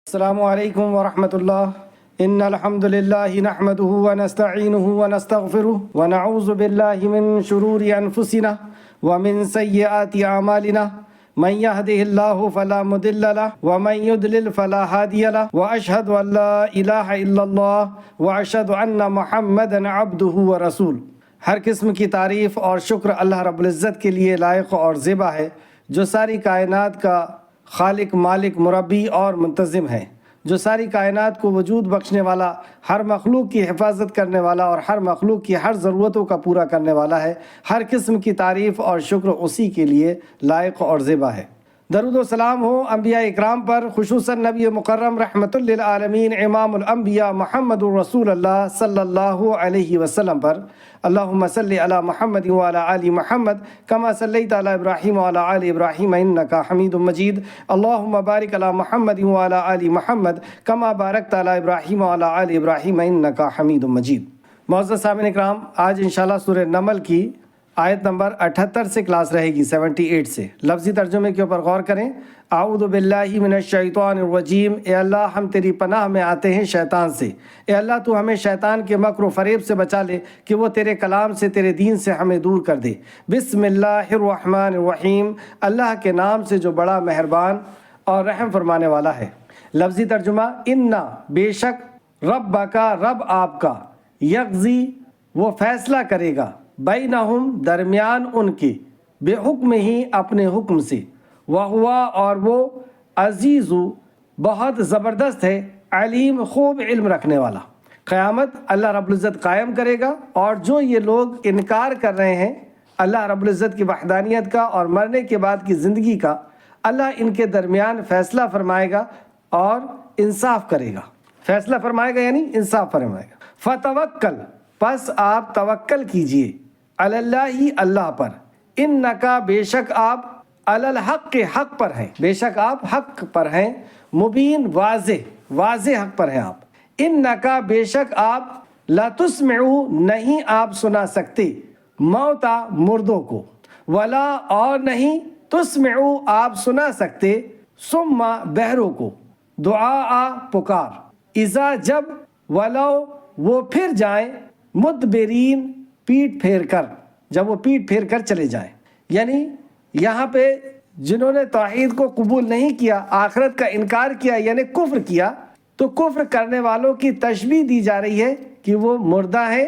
السلام علیکم ورحمۃ اللہ ان الحمد للہ نحمده ونستعینه ونستغفره ونعوذ باللہ من شرور انفسنا ومن سیئات اعمالنا من يهده الله فلا مضل له ومن يضلل فلا هادي له واشهد ان لا الہ الا اللہ واشهد ان محمدا عبده ورسولہ۔ ہر قسم کی تعریف اور شکر اللہ رب العزت کے لیے لائق اور زیبا ہے، جو ساری کائنات کا خالق، مالک، مربی اور منتظم ہے، جو ساری کائنات کو وجود بخشنے والا، ہر مخلوق کی حفاظت کرنے والا اور ہر مخلوق کی ہر ضرورتوں کا پورا کرنے والا ہے۔ ہر قسم کی تعریف اور شکر اسی کے لیے لائق اور زیبا ہے۔ درود و سلام ہو انبیاء اکرام پر، خصوصاً نبی مکرم رحمت للعالمین امام الانبیاء محمد رسول اللہ صلی اللہ علیہ وسلم پر۔ اللہم صلی علی محمد وعلی آل محمد کما صلیت علی ابراہیم وعلی آل ابراہیم انک حمید مجید۔ اللہم بارک علی محمد وعلی آل محمد کما بارکت علی ابراہیم وعلی آل ابراہیم انک حمید مجید۔ معزز سامعین اکرام، آج انشاءاللہ سورہ نمل کی آیت نمبر 78 سے کلاس رہے گی، 78 سے۔ لفظی ترجمے کے اوپر غور کریں۔ اعوذ باللہ من الشیطان الرجیم، اے اللہ ہم تیری پناہ میں آتے ہیں شیطان سے۔ اے اللہ تو ہمیں شیطان کے مکر و فریب سے بچا لے کہ وہ تیرے کلام سے، تیرے دین سے ہمیں دور کر دے۔ بسم اللہ الرحمن الرحیم، اللہ کے نام سے جو بڑا مہربان اور رحم فرمانے والا ہے۔ لفظی ترجمہ، انا بے شک، ربک رب آپ کا، یقضی وہ فیصلہ کرے گا، بینہم درمیان ان کے، بے حکم ہی اپنے حکم سے، وہوا اور وہ عزیز بہت زبردست ہے، علیم خوب علم رکھنے والا۔ قیامت اللہ رب العزت قائم کرے گا، اور جو یہ لوگ انکار کر رہے ہیں اللہ رب العزت کی وحدانیت کا اور مرنے کے بعد کی زندگی کا، اللہ ان کے درمیان فیصلہ فرمائے گا اور انصاف کرے گا۔ فیصلہ فرمائے گا یعنی انصاف فرمائے گا۔ فتوکل، پس آپ توکل کیجئے، علی اللہ اللہ پر، انکا بے شک آپ، علی الحق کے حق پر ہیں، بے شک آپ حق پر ہیں، مبین واضح حق پر ہیں آپ۔ انکا بے شک آپ، لا تسمعو نہیں آپ سنا سکتے، موتا مردوں کو، ولا اور نہیں، تسمعو آپ سنا سکتے، ثم بہروں کو، دعا پکار، اذا جب، ولو وہ پھر جائیں، مدبرین پیٹ پھیر کر، جب وہ پیٹ پھیر کر چلے جائیں۔ یعنی یہاں پہ جنہوں نے توحید کو قبول نہیں کیا، آخرت کا انکار کیا یعنی کفر کیا، تو کفر کرنے والوں کی تشبیہ دی جا رہی ہے کہ وہ مردہ ہیں،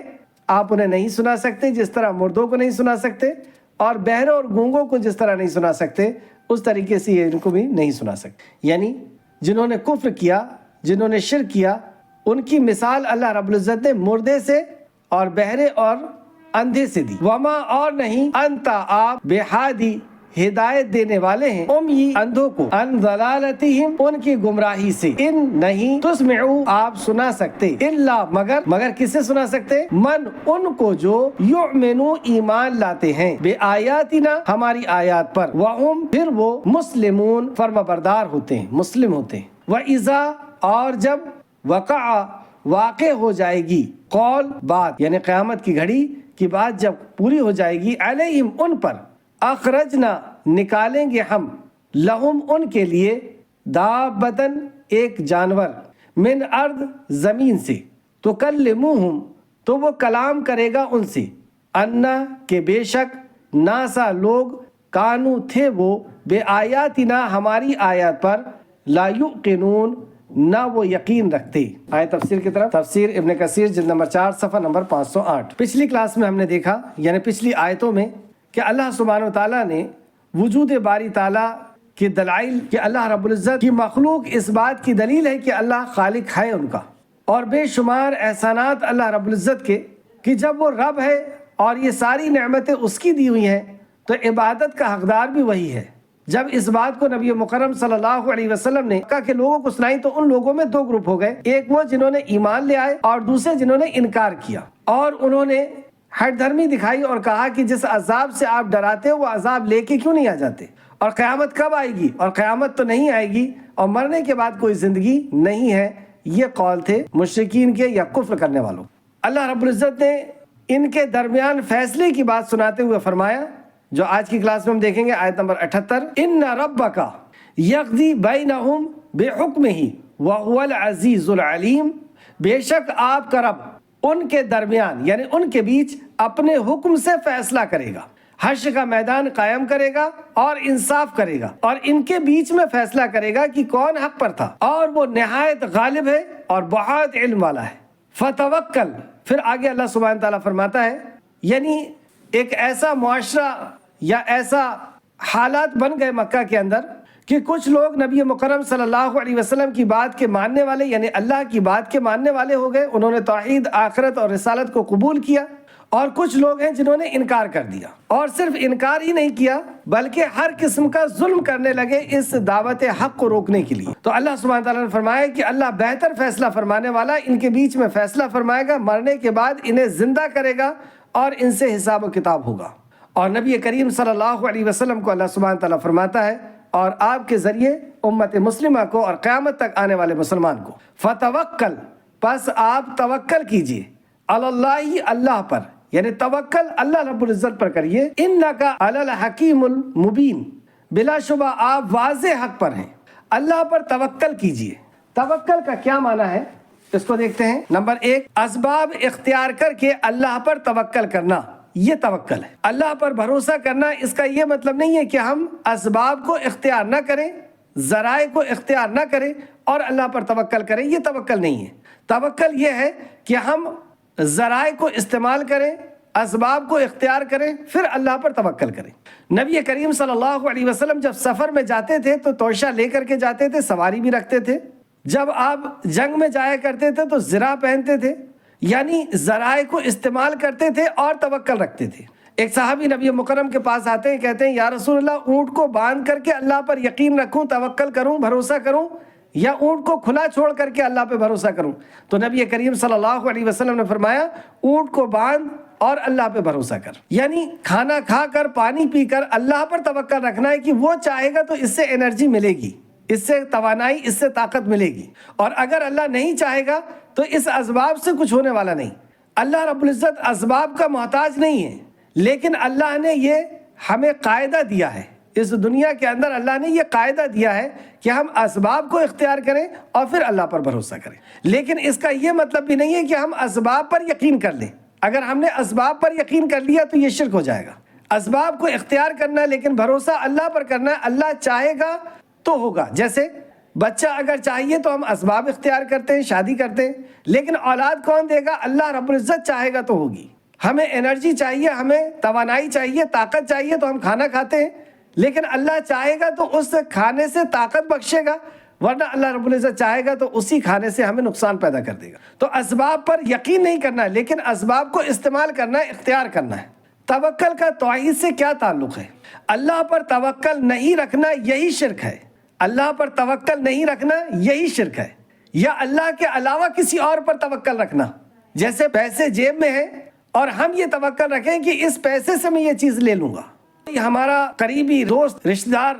آپ انہیں نہیں سنا سکتے جس طرح مردوں کو نہیں سنا سکتے، اور بہروں اور گونگوں کو جس طرح نہیں سنا سکتے اس طریقے سے یہ ان کو بھی نہیں سنا سکتے۔ یعنی جنہوں نے کفر کیا، جنہوں نے شرک کیا، ان کی مثال اللہ رب العزت نے مردے سے اور بہرے اور اندھے سے دی۔ وما اور نہیں، انتا آپ، بہادی ہدایت دینے والے ہیں، امی اندھوں کو، ان ضلالتہم ان کی گمراہی سے، ان نہیں، تسمعو آپ سنا سکتے، الا مگر کسے سنا سکتے، من ان کو جو یؤمنو ایمان لاتے ہیں، بے آیاتنا ہماری آیات پر، وہم پھر وہ مسلمون فرمانبردار ہوتے ہیں، مسلم ہوتے ہیں۔ وَإِذَا اور جب، وقع واقع ہو جائے گی، قول بات یعنی قیامت کی گھڑی کی بات جب پوری ہو جائے گی، علیہم ان پر، اخرجنا نکالیں گے ہم، لہم ان کے لیے، دابتن ایک جانور، من ارض زمین سے، تکلموہم تو وہ کلام کرے گا ان سے، انا کہ بے شک، ناسا لوگ، کانو تھے وہ، بے آیاتنا ہماری آیات پر، لا یوقنون نہ وہ یقین رکھتے۔ آئے تفسیر کی طرف۔ تفسیر ابن کثیر جلد نمبر 4 صفحہ نمبر 508۔ پچھلی کلاس میں ہم نے دیکھا، یعنی پچھلی آیتوں میں، کہ اللہ سبحانہ وتعالیٰ نے وجود باری تعالیٰ کے دلائل کہ اللہ رب العزت کی مخلوق اس بات کی دلیل ہے کہ اللہ خالق ہے ان کا، اور بے شمار احسانات اللہ رب العزت کے، کہ جب وہ رب ہے اور یہ ساری نعمتیں اس کی دی ہوئی ہیں تو عبادت کا حقدار بھی وہی ہے۔ جب اس بات کو نبی مکرم صلی اللہ علیہ وسلم نے مکہ کے لوگوں کو سنائی تو ان لوگوں میں دو گروپ ہو گئے، ایک وہ جنہوں نے ایمان لے آئے اور دوسرے جنہوں نے انکار کیا، اور انہوں نے ہٹ دھرمی دکھائی اور کہا کہ جس عذاب سے آپ ڈراتے ہو وہ عذاب لے کے کیوں نہیں آ جاتے، اور قیامت کب آئے گی، اور قیامت تو نہیں آئے گی، اور مرنے کے بعد کوئی زندگی نہیں ہے۔ یہ قول تھے مشرکین کے یا کفر کرنے والوں۔ اللہ رب العزت نے ان کے درمیان فیصلے کی بات سناتے ہوئے فرمایا، جو آج کی کلاس میں ہم دیکھیں گے، آیت نمبر 78، ان ربک یقضی بینہم بحکمہ وَهُوَ الْعَزِيزُ الْعَلِيمُ، بے شک آپ کا رب ان کے درمیان یعنی ان کے بیچ اپنے حکم سے فیصلہ کرے گا، حشر کا میدان قائم کرے گا اور انصاف کرے گا اور ان کے بیچ میں فیصلہ کرے گا کہ کون حق پر تھا، اور وہ نہایت غالب ہے اور بہت علم والا ہے۔ فتوکل، پھر آگے اللہ سبحانہ تعالیٰ فرماتا ہے، یعنی ایک ایسا معاشرہ یا ایسا حالات بن گئے مکہ کے اندر کہ کچھ لوگ نبی مکرم صلی اللہ علیہ وسلم کی بات کے ماننے والے یعنی اللہ کی بات کے ماننے والے ہو گئے، انہوں نے توحید، آخرت اور رسالت کو قبول کیا، اور کچھ لوگ ہیں جنہوں نے انکار کر دیا، اور صرف انکار ہی نہیں کیا بلکہ ہر قسم کا ظلم کرنے لگے اس دعوت حق کو روکنے کے لیے۔ تو اللہ سبحانہ تعالیٰ نے فرمایا کہ اللہ بہتر فیصلہ فرمانے والا ان کے بیچ میں فیصلہ فرمائے گا، مرنے کے بعد انہیں زندہ کرے گا اور ان سے حساب و کتاب ہوگا۔ اور نبی کریم صلی اللہ علیہ وسلم کو اللہ سبحانہ تعالیٰ فرماتا ہے اور آپ کے ذریعے امت مسلمہ کو اور قیامت تک آنے والے مسلمان کو، فتوکل، پس آپ توکل کیجئے، علی اللہ، اللہ پر، یعنی توکل اللہ رب العزت پر کریے، انکا علی الحکیم المبین، بلا شبہ آپ واضح حق پر ہیں، اللہ پر توکل کیجئے۔ توکل کا کیا معنی ہے اس کو دیکھتے ہیں۔ نمبر 1، اسباب اختیار کر کے اللہ پر توکل کرنا، یہ توکل ہے۔ اللہ پر بھروسہ کرنا، اس کا یہ مطلب نہیں ہے کہ ہم اسباب کو اختیار نہ کریں، ذرائع کو اختیار نہ کریں اور اللہ پر توکل کریں، یہ توکل نہیں ہے۔ توکل یہ ہے کہ ہم ذرائع کو استعمال کریں، اسباب کو اختیار کریں، پھر اللہ پر توکل کریں۔ نبی کریم صلی اللہ علیہ وسلم جب سفر میں جاتے تھے تو توشہ لے کر کے جاتے تھے، سواری بھی رکھتے تھے۔ جب آپ جنگ میں جایا کرتے تھے تو زرہ پہنتے تھے، یعنی ذرائع کو استعمال کرتے تھے اور توکل رکھتے تھے۔ ایک صحابی نبی مکرم کے پاس آتے ہیں، کہتے ہیں یا رسول اللہ، اونٹ کو باندھ کر کے اللہ پر یقین رکھوں، توکل کروں، بھروسہ کروں، یا اونٹ کو کھلا چھوڑ کر کے اللہ پہ بھروسہ کروں؟ تو نبی کریم صلی اللہ علیہ وسلم نے فرمایا اونٹ کو باندھ اور اللہ پہ بھروسہ کر، یعنی کھانا کھا کر، پانی پی کر اللہ پر توکل رکھنا ہے کہ وہ چاہے گا تو اس سے انرجی ملے گی، اس سے توانائی، اس سے طاقت ملے گی، اور اگر اللہ نہیں چاہے گا تو اس اسباب سے کچھ ہونے والا نہیں۔ اللہ رب العزت اسباب کا محتاج نہیں ہے، لیکن اللہ نے یہ ہمیں قاعدہ دیا ہے، اس دنیا کے اندر اللہ نے یہ قاعدہ دیا ہے کہ ہم اسباب کو اختیار کریں اور پھر اللہ پر بھروسہ کریں، لیکن اس کا یہ مطلب بھی نہیں ہے کہ ہم اسباب پر یقین کر لیں۔ اگر ہم نے اسباب پر یقین کر لیا تو یہ شرک ہو جائے گا۔ اسباب کو اختیار کرنا ہے لیکن بھروسہ اللہ پر کرنا ہے، اللہ چاہے گا تو ہوگا۔ جیسے بچہ اگر چاہیے تو ہم اسباب اختیار کرتے ہیں، شادی کرتے ہیں، لیکن اولاد کون دے گا؟ اللہ رب العزت چاہے گا تو ہوگی۔ ہمیں انرجی چاہیے، ہمیں توانائی چاہیے، طاقت چاہیے تو ہم کھانا کھاتے ہیں، لیکن اللہ چاہے گا تو اس کھانے سے طاقت بخشے گا، ورنہ اللہ رب العزت چاہے گا تو اسی کھانے سے ہمیں نقصان پیدا کر دے گا۔ تو اسباب پر یقین نہیں کرنا ہے، لیکن اسباب کو استعمال کرنا ہے، اختیار کرنا ہے۔ توکل کا توحید سے کیا تعلق ہے؟ اللہ پر توکل نہیں رکھنا یہی شرک ہے، اللہ پر توکل نہیں رکھنا یہی شرک ہے، یا اللہ کے علاوہ کسی اور پر توکل رکھنا، جیسے پیسے جیب میں ہیں اور ہم یہ توکل رکھیں کہ اس پیسے سے میں یہ چیز لے لوں گا۔ ہمارا قریبی دوست، رشتہ دار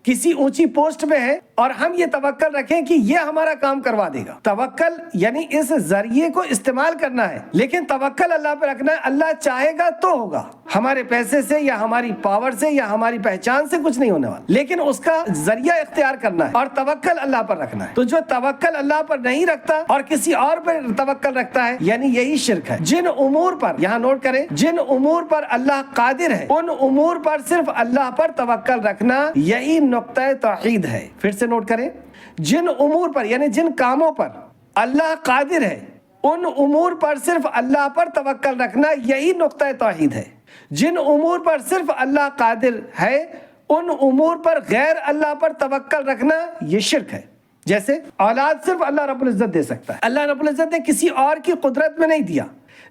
کسی اونچی پوسٹ پہ ہے اور ہم یہ توکل رکھیں کہ یہ ہمارا کام کروا دے گا۔ توکل یعنی اس ذریعے کو استعمال کرنا ہے، لیکن توکل اللہ پہ رکھنا ہے، اللہ چاہے گا تو ہوگا۔ ہمارے پیسے سے یا ہماری پاور سے یا ہماری پہچان سے کچھ نہیں ہونے والا، لیکن اس کا ذریعہ اختیار کرنا ہے اور توکل اللہ پر رکھنا ہے۔ تو جو توکل اللہ پر نہیں رکھتا اور کسی اور پر توکل رکھتا ہے، یعنی یہی شرک ہے۔ جن امور پر، یہاں نوٹ کریں، جن امور پر اللہ قادر ہے ان امور پر صرف اللہ پر توکل رکھنا یہی نقطہ توحید ہے۔ پھر سے نوٹ کریں، جن امور پر یعنی جن کاموں پر اللہ قادر ہے ان امور پر صرف اللہ پر توکل رکھنا یہی نقطہ توحید ہے۔ جن امور پر صرف اللہ قادر ہے ان امور پر غیر اللہ پر توکل رکھنا یہ شرک ہے۔ جیسے اولاد صرف اللہ رب العزت دے سکتا ہے، اللہ رب العزت نے کسی اور کی قدرت میں نہیں دیا۔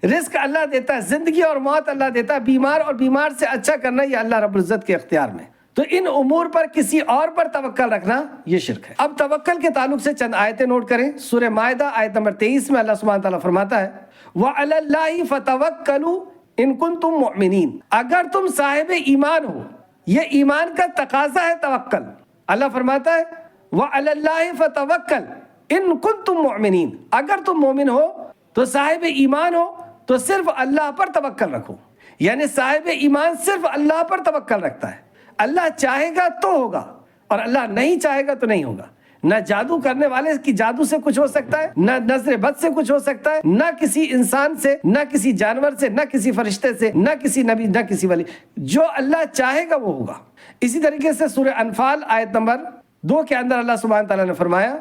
رزق اللہ دیتا ہے، زندگی اور موت اللہ دیتا ہے، بیمار اور بیمار سے اچھا کرنا یہ اللہ رب العزت کے اختیار میں۔ تو ان امور پر کسی اور پر توکل رکھنا یہ شرک ہے۔ اب توکل کے تعلق سے چند آیتیں نوٹ کریں۔ سورہ مائدہ آیت نمبر 23 میں اللہ سبحانہ تعالیٰ فرماتا ہے وَعَلَى اللَّهِ فَتَوَكَّلُوا إِن كُنتُم مُؤْمِنِينَ، اگر تم صاحب ایمان ہو، یہ ایمان کا تقاضا ہے توکل۔ اللہ فرماتا ہے وَعَلَى اللَّهِ فَتَوَكَّلْ إِن كُنتُم مُؤْمِنِينَ، اگر تم مومن ہو تو صاحب ایمان ہو تو صرف اللہ پر توکل رکھو، یعنی صاحب ایمان صرف اللہ پر توکل رکھتا ہے۔ اللہ چاہے گا تو ہوگا اور اللہ نہیں چاہے گا تو نہیں ہوگا، نہ جادو کرنے والے کی جادو سے کچھ ہو سکتا ہے، نہ نظر بد سے کچھ ہو سکتا ہے، نہ کسی انسان سے، نہ کسی جانور سے، نہ کسی فرشتے سے، نہ کسی نبی، نہ کسی ولی۔ جو اللہ چاہے گا وہ ہوگا۔ اسی طریقے سے سورہ انفال آیت نمبر 2 کے اندر اللہ سبحانہ تعالیٰ نے فرمایا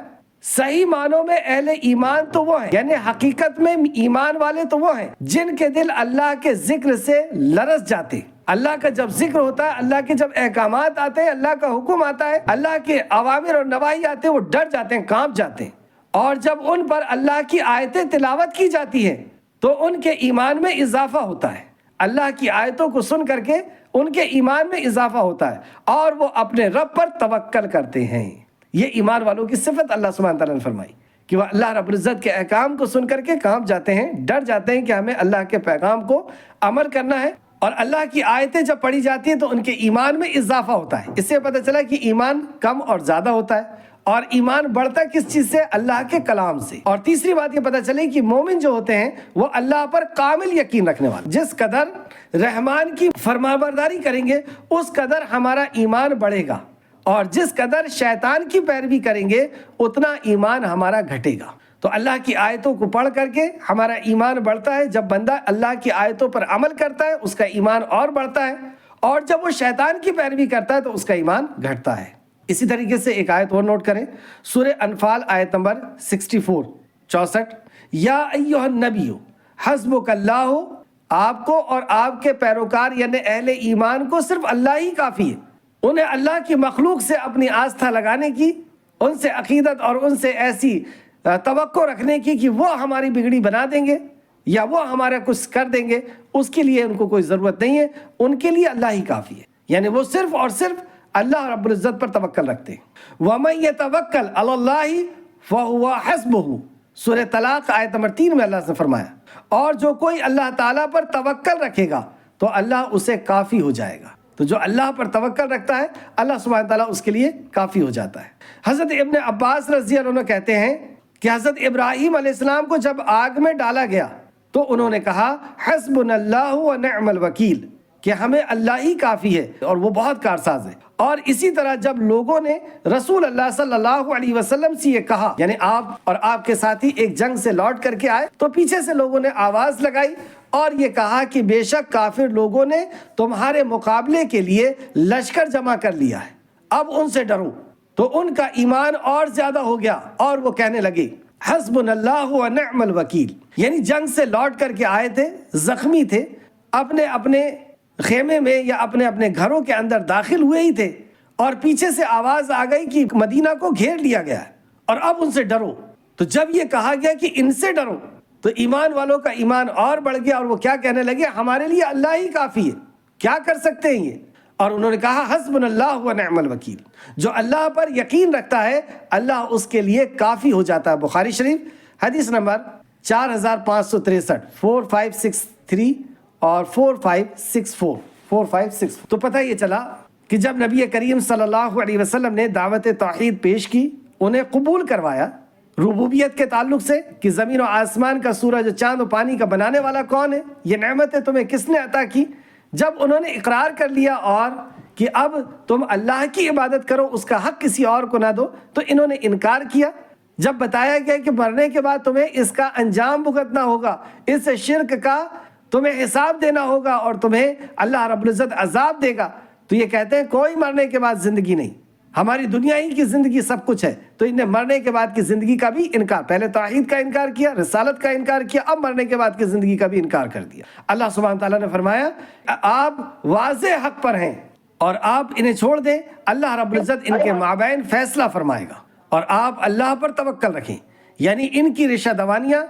صحیح معنوں میں اہل ایمان تو وہ ہیں، یعنی حقیقت میں ایمان والے تو وہ ہیں جن کے دل اللہ کے ذکر سے لرز جاتے۔ اللہ کا جب ذکر ہوتا ہے، اللہ کے جب احکامات آتے ہیں، اللہ کا حکم آتا ہے، اللہ کے اوامر اور نواہی آتے ہیں، وہ ڈر جاتے ہیں، کانپ جاتے ہیں۔ اور جب ان پر اللہ کی آیتیں تلاوت کی جاتی ہیں تو ان کے ایمان میں اضافہ ہوتا ہے۔ اللہ کی آیتوں کو سن کر کے ان کے ایمان میں اضافہ ہوتا ہے اور وہ اپنے رب پر توکل کرتے ہیں۔ یہ ایمان والوں کی صفت اللہ سبحانہ تعالیٰ نے فرمائی کہ وہ اللہ رب العزت کے احکام کو سن کر کے کانپ جاتے ہیں، ڈر جاتے ہیں کہ ہمیں اللہ کے پیغام کو عمل کرنا ہے۔ اور اللہ کی آیتیں جب پڑھی جاتی ہیں تو ان کے ایمان میں اضافہ ہوتا ہے۔ اس سے پتہ چلا کہ ایمان کم اور زیادہ ہوتا ہے، اور ایمان بڑھتا کس چیز سے؟ اللہ کے کلام سے۔ اور تیسری بات یہ پتہ چلی کہ مومن جو ہوتے ہیں وہ اللہ پر کامل یقین رکھنے والے، جس قدر رحمان کی فرمانبرداری کریں گے اس قدر ہمارا ایمان بڑھے گا، اور جس قدر شیطان کی پیروی کریں گے اتنا ایمان ہمارا گھٹے گا۔ تو اللہ کی آیتوں کو پڑھ کر کے ہمارا ایمان بڑھتا ہے۔ جب بندہ اللہ کی آیتوں پر عمل کرتا ہے اس کا ایمان اور بڑھتا ہے، اور جب وہ شیطان کی پیروی کرتا ہے تو اس کا ایمان گھٹتا ہے۔ اسی طریقے سے ایک آیت اور نوٹ کریں، سورہ انفال آیت نمبر 64 یا ایھا النبی حسبک اللہ، آپ کو اور آپ کے پیروکار یعنی اہل ایمان کو صرف اللہ ہی کافی ہے۔ انہیں اللہ کی مخلوق سے اپنی آستھا لگانے کی، ان سے عقیدت اور ان سے ایسی توقع رکھنے کی کہ وہ ہماری بگڑی بنا دیں گے یا وہ ہمارا کچھ کر دیں گے، اس کے لیے ان کو کوئی ضرورت نہیں ہے۔ ان کے لیے اللہ ہی کافی ہے، یعنی وہ صرف اور صرف اللہ رب العزت پر توکل رکھتے ہیں۔ وَمَن يَتَوَكَّلْ عَلَى اللَّهِ فَهُوَ حَسْبُهُ، سورہ طلاق آیت نمبر 3 میں اللہ نے فرمایا، اور جو کوئی اللہ تعالیٰ پر توکل رکھے گا تو اللہ اسے کافی ہو جائے گا۔ تو جو اللہ پر توکل رکھتا ہے اللہ سبحانہ تعالیٰ اس کے لیے کافی ہو جاتا ہے۔ حضرت ابن عباس رضی اللہ عنہ کہتے ہیں کہ حضرت ابراہیم علیہ السلام کو جب آگ میں ڈالا گیا تو انہوں نے کہا حسبنا اللہ ونعم الوکیل، کہ ہمیں اللہ ہی کافی ہے اور وہ بہت کارساز ہے۔ اور اسی طرح جب لوگوں نے رسول اللہ صلی اللہ علیہ وسلم سے یہ کہا، یعنی آپ اور آپ کے ساتھی ایک جنگ سے لوٹ کر کے آئے، تو پیچھے سے لوگوں نے آواز لگائی اور یہ کہا کہ بے شک کافر لوگوں نے تمہارے مقابلے کے لیے لشکر جمع کر لیا ہے، اب ان سے ڈرو۔ تو ان کا ایمان اور زیادہ ہو گیا اور وہ کہنے لگے حسبنا اللہ ونعم الوکیل، یعنی جنگ سے لوٹ کر کے آئے تھے، زخمی تھے، اپنے اپنے خیمے میں یا اپنے اپنے گھروں کے اندر داخل ہوئے ہی تھے، اور پیچھے سے آواز آ گئی کہ مدینہ کو گھیر لیا گیا ہے اور اب ان سے ڈرو۔ تو جب یہ کہا گیا کہ ان سے ڈرو تو ایمان والوں کا ایمان اور بڑھ گیا، اور وہ کیا کہنے لگے؟ ہمارے لیے اللہ ہی کافی ہے، کیا کر سکتے ہیں یہ؟ اور انہوں نے کہا حسبنا اللہ ونعم الوکیل۔ جو اللہ پر یقین رکھتا ہے اللہ اس کے لیے کافی ہو جاتا ہے۔ بخاری شریف حدیث نمبر 4563 4563 اور 4564 تو پتہ یہ چلا کہ جب نبی کریم صلی اللہ علیہ وسلم نے دعوت توحید پیش کی، انہیں قبول کروایا ربوبیت کے تعلق سے کہ زمین و آسمان کا، سورج و چاند و پانی کا بنانے والا کون ہے، یہ نعمتیں تمہیں کس نے عطا کی۔ جب انہوں نے اقرار کر لیا اور کہ اب تم اللہ کی عبادت کرو، اس کا حق کسی اور کو نہ دو، تو انہوں نے انکار کیا۔ جب بتایا گیا کہ مرنے کے بعد تمہیں اس کا انجام بھگتنا ہوگا، اس شرک کا تمہیں حساب دینا ہوگا اور تمہیں اللہ رب العزت عذاب دے گا، تو یہ کہتے ہیں کوئی مرنے کے بعد زندگی نہیں، ہماری دنیا ہی کی زندگی سب کچھ ہے۔ تو انہیں مرنے کے بعد کی زندگی کا بھی انکار، پہلے توحید کا انکار کیا، رسالت کا انکار کیا، اب مرنے کے بعد کی زندگی کا بھی انکار کر دیا۔ اللہ سبحانہ تعالیٰ نے فرمایا آپ واضح حق پر ہیں اور آپ انہیں چھوڑ دیں، اللہ رب العزت ان کے مابین فیصلہ فرمائے گا، اور آپ اللہ پر توکل رکھیں۔ یعنی ان کی رشا دوانیاں،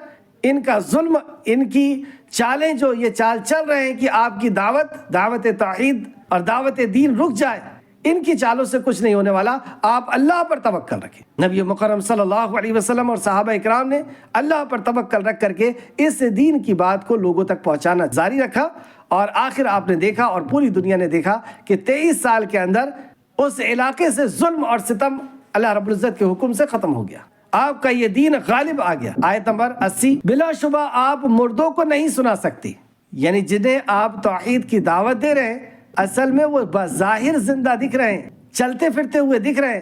ان کا ظلم، ان کی چالیں جو یہ چال چل رہے ہیں کہ آپ کی دعوت توحید اور دعوت دین رک جائے، ان کی چالوں سے کچھ نہیں ہونے والا۔ آپ اللہ پر توکل رکھیں۔ نبی مکرم صلی اللہ علیہ وسلم اور صحابہ اکرام نے اللہ پر توکل رکھ کر کے اس دین کی بات کو لوگوں تک پہنچانا جاری رکھا، اور آخر آپ نے دیکھا اور پوری دنیا نے دیکھا کہ 23 سال کے اندر اس علاقے سے ظلم اور ستم اللہ رب العزت کے حکم سے ختم ہو گیا۔ آپ کا یہ دین غالب آ گیا۔ آیت نمبر 80، بلا شبہ آپ مردوں کو نہیں سنا سکتے، یعنی جنہیں آپ توحید کی دعوت دے رہے ہیں اصل میں وہ بظاہر زندہ دکھ رہے ہیں، چلتے پھرتے ہوئے دکھ رہے ہیں،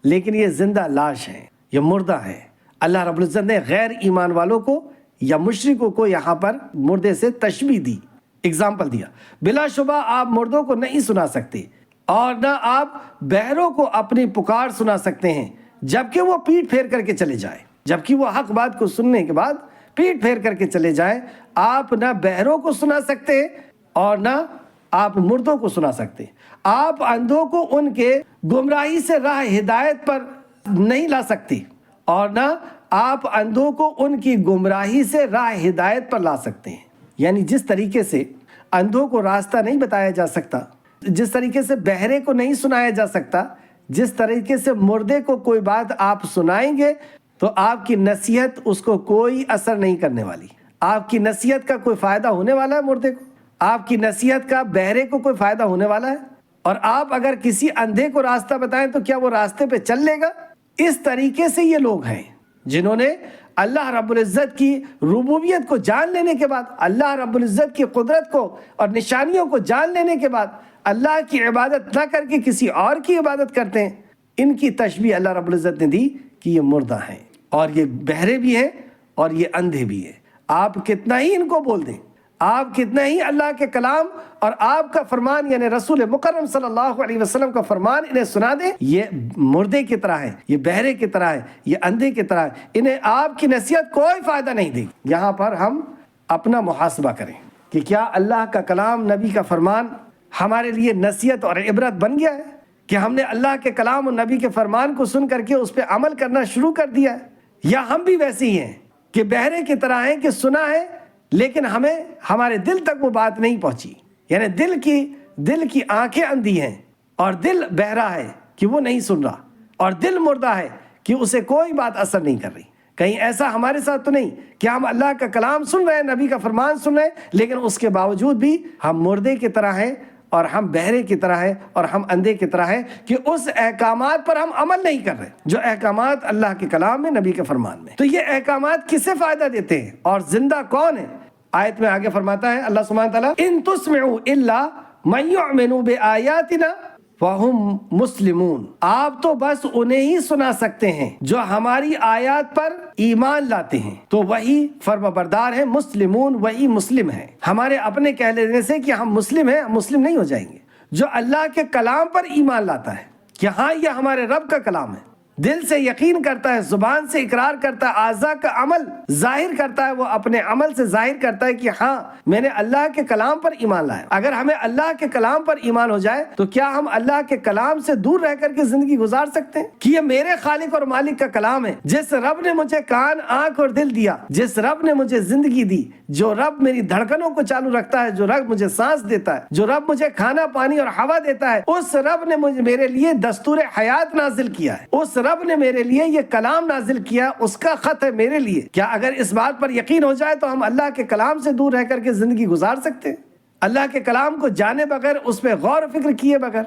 لیکن یہ زندہ لاش ہیں، یہ مردہ ہیں۔ اللہ رب العزت نے غیر ایمان والوں کو یا مشرکوں کو یہاں پر مردے سے تشبیہ دی، اگزامپل دیا۔ بلا شبہ آپ مردوں کو نہیں سنا سکتے اور نہ آپ بہروں کو اپنی پکار سنا سکتے ہیں جبکہ وہ پیٹ پھیر کر کے چلے جائیں، جبکہ وہ حق بات کو سننے کے بعد پیٹ پھیر کر کے چلے جائیں۔ آپ نہ بہروں کو سنا سکتے اور نہ آپ مردوں کو سنا سکتے۔ آپ اندھوں کو ان کے گمراہی سے راہ ہدایت پر نہیں لا سکتے اور نہ آپ اندھوں کو ان کی گمراہی سے راہ ہدایت پر لا سکتے ہیں۔ یعنی جس طریقے سے اندھوں کو راستہ نہیں بتایا جا سکتا، جس طریقے سے بہرے کو نہیں سنایا جا سکتا، جس طریقے سے مردے کو کوئی بات آپ سنائیں گے تو آپ کی نصیحت اس کو کوئی اثر نہیں کرنے والی۔ آپ کی نصیحت کا کوئی فائدہ ہونے والا ہے مردے کو؟ آپ کی نصیحت کا بہرے کو کوئی فائدہ ہونے والا ہے؟ اور آپ اگر کسی اندھے کو راستہ بتائیں تو کیا وہ راستے پہ چل لے گا؟ اس طریقے سے یہ لوگ ہیں جنہوں نے اللہ رب العزت کی ربوبیت کو جان لینے کے بعد، اللہ رب العزت کی قدرت کو اور نشانیوں کو جان لینے کے بعد اللہ کی عبادت نہ کر کے کسی اور کی عبادت کرتے ہیں۔ ان کی تشبیہ اللہ رب العزت نے دی کہ یہ مردہ ہیں اور یہ بہرے بھی ہیں اور یہ اندھے بھی ہیں۔ آپ کتنا ہی ان کو بول دیں، آپ کتنا ہی اللہ کے کلام اور آپ کا فرمان یعنی رسول مکرم صلی اللہ علیہ وسلم کا فرمان انہیں سنا دیں، یہ مردے کی طرح ہے، یہ بہرے کی طرح ہے، یہ اندھے کی طرح ہے، انہیں آپ کی نصیحت کوئی فائدہ نہیں دے گی۔ یہاں پر ہم اپنا محاسبہ کریں کہ کیا اللہ کا کلام، نبی کا فرمان ہمارے لیے نصیحت اور عبرت بن گیا ہے کہ ہم نے اللہ کے کلام اور نبی کے فرمان کو سن کر کے اس پہ عمل کرنا شروع کر دیا ہے، یا ہم بھی ویسے ہی ہیں کہ بہرے کی طرح ہیں کہ سنا ہے لیکن ہمیں ہمارے دل تک وہ بات نہیں پہنچی، یعنی دل کی آنکھیں اندھی ہیں اور دل بہرا ہے کہ وہ نہیں سن رہا، اور دل مردہ ہے کہ اسے کوئی بات اثر نہیں کر رہی۔ کہیں ایسا ہمارے ساتھ تو نہیں کہ ہم اللہ کا کلام سن رہے ہیں، نبی کا فرمان سن رہے ہیں، لیکن اس کے باوجود بھی ہم مردے کی طرح ہیں اور ہم بہرے کی طرح ہیں اور ہم اندھے کی طرح ہیں کہ اس احکامات پر ہم عمل نہیں کر رہے جو احکامات اللہ کے کلام میں، نبی کے فرمان میں۔ تو یہ احکامات کسے فائدہ دیتے ہیں اور زندہ کون ہے؟ آیت میں آگے فرماتا ہے اللہ سبحانہ تعالیٰ، ان تسمعوا الا من یؤمن بآیاتنا فہم مسلمون، آپ تو بس انہیں ہی سنا سکتے ہیں جو ہماری آیات پر ایمان لاتے ہیں، تو وہی فرمانبردار ہیں، مسلمون وہی مسلم ہیں۔ ہمارے اپنے کہہ لینے سے کہ ہم مسلم ہیں، ہم مسلم نہیں ہو جائیں گے۔ جو اللہ کے کلام پر ایمان لاتا ہے کہ ہاں یہ ہمارے رب کا کلام ہے، دل سے یقین کرتا ہے، زبان سے اقرار کرتا ہے، اعضاء کا عمل ظاہر کرتا ہے، وہ اپنے عمل سے ظاہر کرتا ہے کہ ہاں میں نے اللہ کے کلام پر ایمان لایا۔ اگر ہمیں اللہ کے کلام پر ایمان ہو جائے تو کیا ہم اللہ کے کلام سے دور رہ کر کے زندگی گزار سکتے ہیں؟ کہ یہ میرے خالق اور مالک کا کلام ہے، جس رب نے مجھے کان، آنکھ اور دل دیا، جس رب نے مجھے زندگی دی، جو رب میری دھڑکنوں کو چالو رکھتا ہے، جو رب مجھے سانس دیتا ہے، جو رب مجھے کھانا پانی اور ہوا دیتا ہے، اس رب نے میرے لیے دستور حیات نازل کیا ہے، اس رب نے میرے لیے یہ کلام نازل کیا، اس کا خط ہے میرے لیے۔ کیا اگر اس بات پر یقین ہو جائے تو ہم اللہ کے کلام سے دور رہ کر کے زندگی گزار سکتے ہیں؟ اللہ کے کلام کو جانے بغیر، اس پہ غور و فکر کیے بغیر؟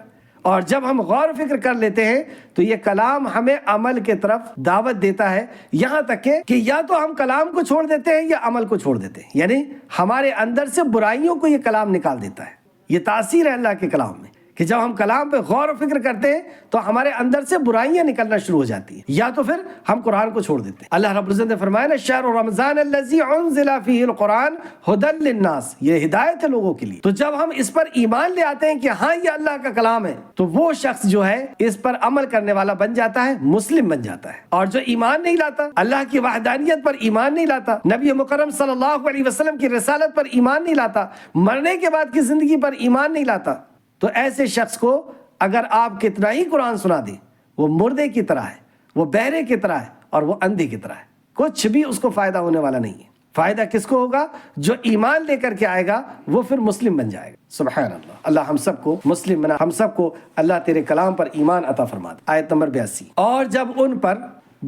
اور جب ہم غور و فکر کر لیتے ہیں تو یہ کلام ہمیں عمل کے طرف دعوت دیتا ہے، یہاں تک کہ یا تو ہم کلام کو چھوڑ دیتے ہیں یا عمل کو چھوڑ دیتے ہیں، یعنی ہمارے اندر سے برائیوں کو یہ کلام نکال دیتا ہے۔ یہ تاثیر ہے اللہ کے کلام میں کہ جب ہم کلام پہ غور و فکر کرتے ہیں تو ہمارے اندر سے برائیاں نکلنا شروع ہو جاتی ہیں، یا تو پھر ہم قرآن کو چھوڑ دیتے ہیں۔ اللہ رب العزت نے فرمایا نا، شہر رمضان الذی انزل فیہ القرآن ھدی للناس، یہ ہدایت ہے لوگوں کے لیے۔ تو جب ہم اس پر ایمان لے آتے ہیں کہ ہاں یہ اللہ کا کلام ہے تو وہ شخص جو ہے اس پر عمل کرنے والا بن جاتا ہے، مسلم بن جاتا ہے۔ اور جو ایمان نہیں لاتا، اللہ کی وحدانیت پر ایمان نہیں لاتا، نبی مکرم صلی اللہ علیہ وسلم کی رسالت پر ایمان نہیں لاتا، مرنے کے بعد کی زندگی پر ایمان نہیں لاتا، تو ایسے شخص کو اگر آپ کتنا ہی قرآن سنا دیں، وہ مردے کی طرح ہے، وہ بہرے کی طرح ہے اور وہ اندھے کی طرح ہے، کچھ بھی اس کو فائدہ ہونے والا نہیں ہے۔ فائدہ کس کو ہوگا؟ جو ایمان لے کر کے آئے گا وہ پھر مسلم بن جائے گا۔ سبحان اللہ، اللہ ہم سب کو مسلم بنا، ہم سب کو اللہ تیرے کلام پر ایمان عطا فرما دے۔ آیت نمبر 82، اور جب ان پر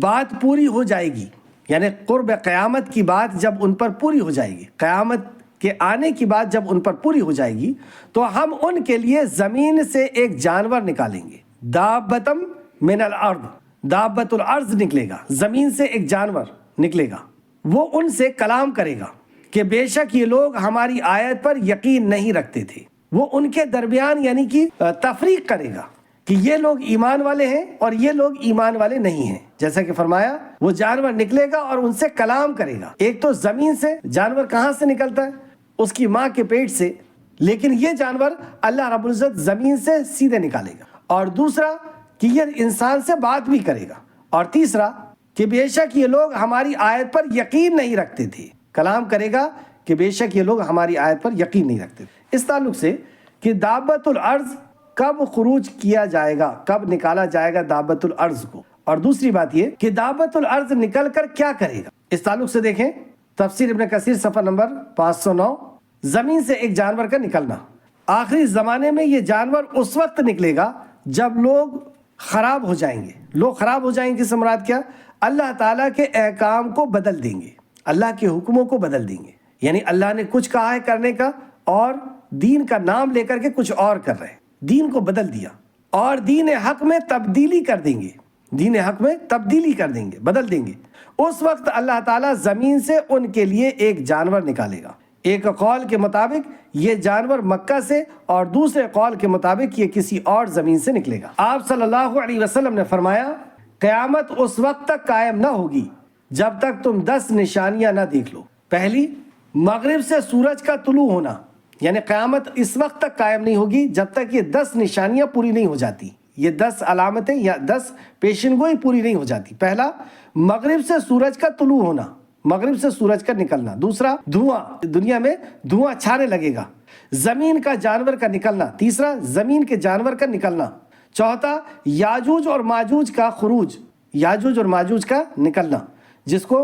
بات پوری ہو جائے گی، یعنی قرب قیامت کی بات جب ان پر پوری ہو جائے گی، قیامت کہ آنے کی بات جب ان پر پوری ہو جائے گی تو ہم ان کے لیے زمین سے ایک جانور نکالیں گے، دابتم من الارض، دابت الارض نکلے گا، زمین سے ایک جانور نکلے گا، وہ ان سے کلام کرے گا کہ بے شک یہ لوگ ہماری آیت پر یقین نہیں رکھتے تھے۔ وہ ان کے درمیان یعنی کہ تفریق کرے گا، کہ یہ لوگ ایمان والے ہیں اور یہ لوگ ایمان والے نہیں ہیں. جیسا کہ فرمایا وہ جانور نکلے گا اور ان سے کلام کرے گا. ایک تو زمین سے، جانور کہاں سے نکلتا ہے؟ اس کی ماں کے پیٹ سے، لیکن یہ جانور اللہ رب العزت زمین سے سیدھے نکالے گا. اور دوسرا کہ یہ انسان سے بات بھی کرے گا. اور تیسرا کہ بے شک یہ لوگ ہماری آیت پر یقین نہیں رکھتے تھے. کلام کرے گا کہ بے شک یہ لوگ ہماری آیت پر یقین نہیں رکھتے تھے. اس تعلق سے کہ دابت الارض کب خروج کیا جائے گا، کب نکالا جائے گا دابت الارض کو، اور دوسری بات یہ کہ دابت الارض نکل کر کیا کرے گا، اس تعلق سے دیکھیں تفسیر ابن کثیر صفحہ نمبر 509. زمین سے ایک جانور کا نکلنا. آخری زمانے میں یہ جانور اس وقت نکلے گا جب لوگ خراب ہو جائیں گے. لوگ خراب ہو جائیں گے سے مراد کیا؟ اللہ تعالیٰ کے احکام کو بدل دیں گے، اللہ کے حکموں کو بدل دیں گے. یعنی اللہ نے کچھ کہا ہے کرنے کا اور دین کا نام لے کر کے کچھ اور کر رہے ہیں. دین کو بدل دیا اور دین حق میں تبدیلی کر دیں گے. دین حق میں تبدیلی کر دیں گے، بدل دیں گے. اس وقت اللہ تعالیٰ زمین سے ان کے لیے ایک جانور نکالے گا. ایک قول کے مطابق یہ جانور مکہ سے اور دوسرے قول کے مطابق یہ کسی اور زمین سے نکلے گا. آپ صلی اللہ علیہ وسلم نے فرمایا قیامت اس وقت تک قائم نہ ہوگی جب تک تم 10 نشانیاں نہ دیکھ لو. پہلی، مغرب سے سورج کا طلوع ہونا. یعنی قیامت اس وقت تک قائم نہیں ہوگی جب تک یہ 10 نشانیاں پوری نہیں ہو جاتی، یہ 10 علامتیں یا 10 پیشن گوئی پوری نہیں ہو جاتی. پہلا، مغرب سے سورج کا طلوع ہونا، مغرب سے سورج کا نکلنا. دوسرا، دھواں، دنیا میں دھواں چھانے لگے گا. زمین کا جانور کا نکلنا. تیسرا، زمین کے جانور کا نکلنا. چوتھا، یاجوج اور ماجوج کا خروج، یاجوج اور ماجوج کا نکلنا، جس کو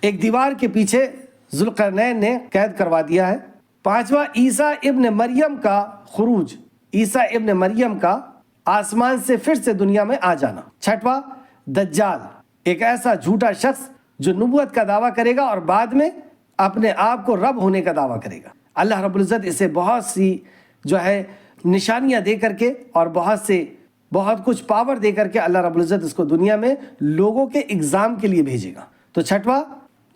ایک دیوار کے پیچھے ذوالقرنین نے قید کروا دیا ہے. پانچواں، عیسیٰ ابن مریم کا خروج، عیسیٰ ابن مریم کا آسمان سے پھر سے دنیا میں آ جانا. چھٹواں، دجال، ایک ایسا جھوٹا شخص جو نبوت کا دعویٰ کرے گا اور بعد میں اپنے آپ کو رب ہونے کا دعویٰ کرے گا. اللہ رب العزت اسے بہت سی نشانیاں دے کر کے اور بہت کچھ پاور دے کر کے اللہ رب العزت اس کو دنیا میں لوگوں کے اگزام کے لیے بھیجے گا. تو چھٹواں،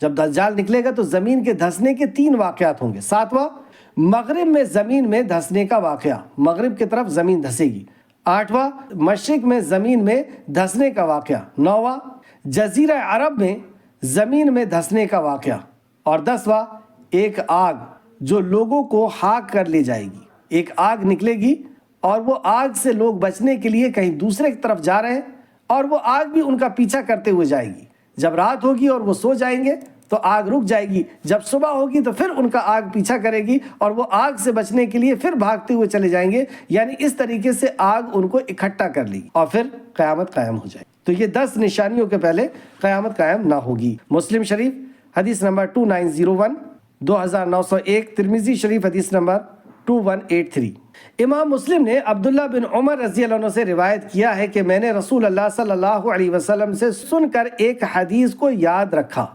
جب دجال نکلے گا تو زمین کے دھسنے کے 3 واقعات ہوں گے. ساتواں، مغرب میں زمین میں دھسنے کا واقعہ، مغرب کی طرف زمین دھسے گی. آٹھواں، مشرق میں زمین میں دھسنے کا واقعہ. نوواں، جزیرہ عرب میں زمین میں دھسنے کا واقعہ. اور 10واں، ایک آگ جو لوگوں کو خاک کر لے جائے گی. ایک آگ نکلے گی اور وہ آگ سے لوگ بچنے کے لیے کہیں دوسرے کی طرف جا رہے ہیں اور وہ آگ بھی ان کا پیچھا کرتے ہوئے جائے گی. جب رات ہوگی اور وہ سو جائیں گے تو آگ رک جائے گی. جب صبح ہوگی تو پھر ان کا آگ پیچھا کرے گی اور وہ آگ سے بچنے کے لیے پھر بھاگتے ہوئے چلے جائیں گے. یعنی اس طریقے سے آگ ان کو اکٹھا کر لے گی اور پھر قیامت قائم ہو جائے. تو یہ 10 نشانیوں کے پہلے قیامت قائم نہ ہوگی. مسلم شریف حدیث نمبر 2901، 2901، ترمذی شریف حدیث نمبر 2183. امام مسلم نے عبداللہ بن عمر رضی اللہ عنہ سے روایت کیا ہے کہ میں نے رسول اللہ صلی اللہ علیہ وسلم سے سن کر ایک حدیث کو یاد رکھا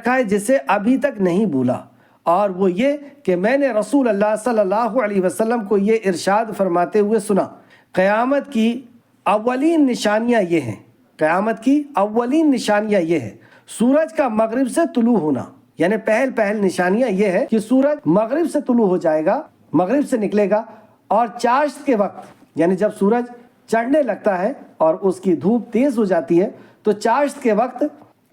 ہے جسے ابھی تک نہیں بھولا، اور وہ یہ کہ میں نے رسول اللہ صلی اللہ علیہ وسلم کو یہ ارشاد فرماتے ہوئے سنا، قیامت کی اولین نشانیاں یہ ہیں، قیامت کی اولین نشانیاں یہ ہے سورج کا مغرب سے طلوع ہونا. یعنی پہل نشانیاں یہ ہے کہ سورج مغرب سے طلوع ہو جائے گا، مغرب سے نکلے گا، اور چاشت کے وقت یعنی جب سورج چڑھنے لگتا ہے اور اس کی دھوپ تیز ہو جاتی ہے تو چاشت کے وقت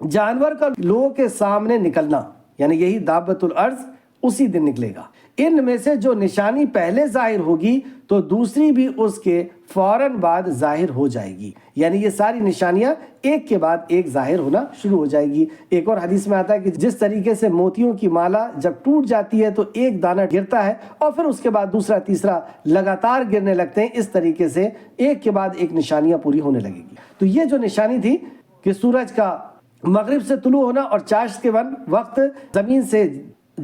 جانور کا لوگوں کے سامنے نکلنا، یعنی یہی دابت الارض اسی دن نکلے گا. ان میں سے جو نشانی پہلے ظاہر ہوگی تو دوسری بھی اس کے فوراً بعد ظاہر ہو جائے گی. یعنی یہ ساری نشانیاں ایک کے بعد ایک ظاہر ہونا شروع ہو جائے گی. ایک اور حدیث میں آتا ہے کہ جس طریقے سے موتیوں کی مالا جب ٹوٹ جاتی ہے تو ایک دانہ گرتا ہے اور پھر اس کے بعد دوسرا تیسرا لگاتار گرنے لگتے ہیں، اس طریقے سے ایک کے بعد ایک نشانیاں پوری ہونے لگے گی. تو یہ جو نشانی تھی کہ سورج کا مغرب سے طلوع ہونا اور چاشت کے وقت زمین سے